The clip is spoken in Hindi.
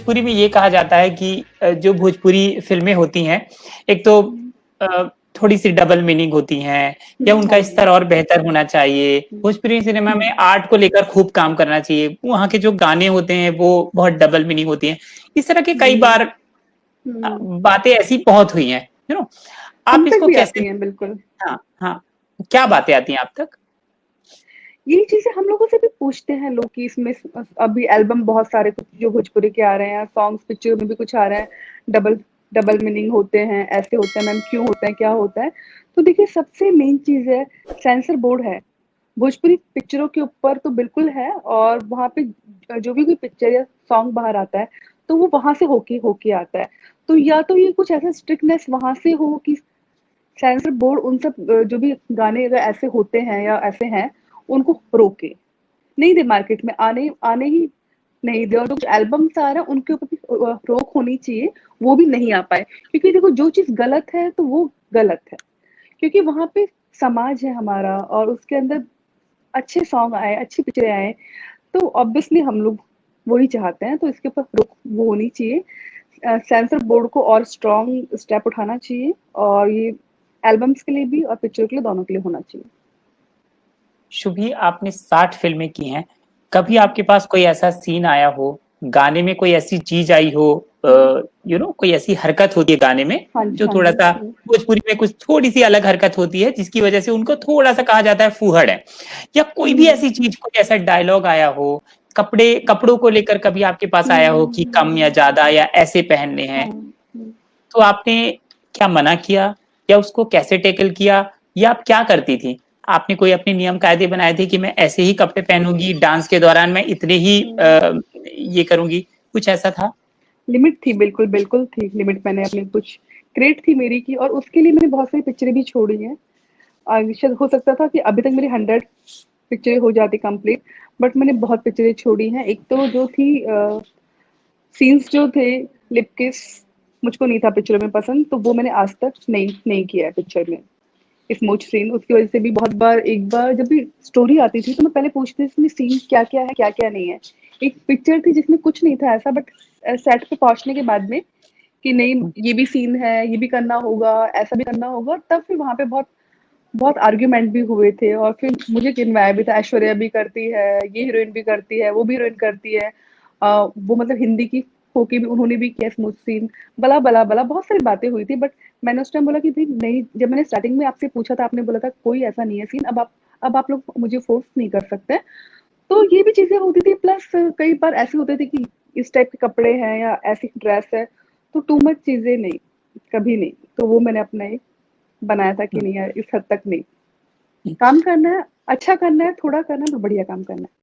भोजपुरी में ये कहा जाता है कि जो भोजपुरी फ़िल्में होती हैं, एक तो अ, थोड़ी-सी डबल मीनिंग होती हैं या हाँ उनका जी। स्तर और बेहतर होना चाहिए। हुँ, भोजपुरी सिनेमा में हुँ, आर्ट को लेकर खूब काम करना चाहिए। वहाँ के जो गाने होते हैं, वो बहुत डबल मीनिंग होती हैं। इस तरह के कई जी। बार हुँ। बातें ऐसी बहुत हुई हैं, यू नो आप हम तक इसको भी कैसे आती हैं, बिल्कुल। हाँ, हाँ। क्या बातें आती हैं आप तक? यही चीज़ें हम लोगों से भी पूछते हैं लोग कि इसमें अभी एल्बम बहुत सारे कुछ जो भोजपुरी के आ रहे हैं, सॉन्ग्स पिक्चर में भी कुछ आ रहा है, डबल डबल मीनिंग होते हैं, ऐसे होते हैं मैम, क्यों होता है, क्या होता है? तो देखिए सबसे मेन चीज़ है, सेंसर बोर्ड है। भोजपुरी पिक्चरों के ऊपर तो बिल्कुल है और वहाँ पे जो भी कोई पिक्चर या सॉन्ग बाहर आता है, तो वो वहाँ से होके होके आता है। तो या तो ये कुछ ऐसा स्ट्रिक्टनेस वहाँ से हो कि सेंसर बोर्ड उन सब जो भी गाने अगर ऐसे होते हैं या ऐसे हैं, उनको रोके। नहीं दे मार्केट में आने आने ही नहीं दे और जो कुछ एल्बम्स आ रहा है उनके ऊपर भी रोक होनी चाहिए, वो भी नहीं आ पाए। क्योंकि देखो जो चीज़ गलत है तो वो गलत है। क्योंकि वहाँ पे समाज है हमारा और उसके अंदर अच्छे सॉन्ग आए, अच्छी पिक्चरें आएँ, तो ऑब्वियसली हम लोग वही चाहते हैं, तो इसके ऊपर रोक वो होनी चाहिए। सेंसर बोर्ड को और स्ट्रॉन्ग स्टेप उठाना चाहिए और ये एल्बम्स के लिए भी और पिक्चर के लिए, दोनों के लिए होना चाहिए। शुभी आपने 60 फ़िल्में की हैं, कभी आपके पास कोई ऐसा सीन आया हो, गाने में कोई ऐसी चीज़ आई हो कोई ऐसी हरकत होती है गाने में, हाँ जी, जो हाँ जी। थोड़ा-सा भोजपुरी में कुछ थोड़ी-सी अलग हरकत होती है, जिसकी वजह से उनको थोड़ा-सा कहा जाता है फूहड़ है। या कोई भी हुँ, ऐसी चीज़, कोई ऐसा डायलॉग आया हो, कपड़ों को लेकर कभी आपके पास आया हो कि कम या हुँ। ज़्यादा या ऐसे पहनने हाँ, हैं, हुँ। तो आपने क्या मना किया या उसको कैसे टैकल किया या आप क्या करती थी? आपने कोई अपने नियम कायदे बनाए थे कि मैं ऐसे ही कपड़े पहनूँगी, डांस के दौरान मैं इतने ही हुँ। ये करूँगी, कुछ ऐसा था? लिमिट थी, बिल्कुल, बिल्कुल थी लिमिट। मैंने अपनी कुछ क्रेट थी मेरी की और उसके लिए मैंने बहुत सारी पिक्चरें भी छोड़ी हैं। शायद हो सकता था कि अभी तक मेरी 100 पिक्चरें हो जाती कंप्लीट, बट मैंने बहुत पिक्चरें छोड़ी हैं। एक तो जो थी सीन्स जो थे लिप किस मुझको नहीं था पिक्चर में पसंद, तो वो मैंने आज तक नहीं नहीं किया है पिक्चर में। स्मूथ सीन उसकी वजह से भी बहुत बार एक बार जब भी स्टोरी आती थी तो मैं पहले पूछती थी इसमें सीन क्या-क्या है, क्या-क्या नहीं है। एक पिक्चर थी जिसमें कुछ नहीं था ऐसा बट सेट पे पहुँचने के बाद में कि नहीं हुँ, ये भी सीन है, ये भी करना होगा, ऐसा भी करना होगा, तब फिर वहाँ पे बहुत बहुत आर्ग्यूमेंट भी हुए थे और फिर मुझे गिनवाया भी था, ऐश्वर्या भी करती है, ये हीरोइन भी करती है, वो भी हीरोइन करती है। वो मतलब हिंदी की होके भी उन्होंने भी किया स्मूथ सीन, बला बला बला बहुत सारी बातें हुई थी बट मैंने उस टाइम बोला कि भाई नहीं, जब मैंने स्टार्टिंग में आपसे पूछा था आपने बोला था कोई ऐसा नहीं है सीन, अब आप लोग मुझे फोर्स नहीं कर सकते। तो ये भी चीजें होती थी प्लस कई बार ऐसे होते थे कि इस टाइप के कपड़े हैं या ऐसी ड्रेस है तो टू मच चीजें नहीं, कभी नहीं। तो वो मैंने अपना एक बनाया था कि हुँ, नहीं यार इस हद तक नहीं। हुँ। काम करना है, अच्छा करना है, थोड़ा करना है तो बढ़िया काम करना है।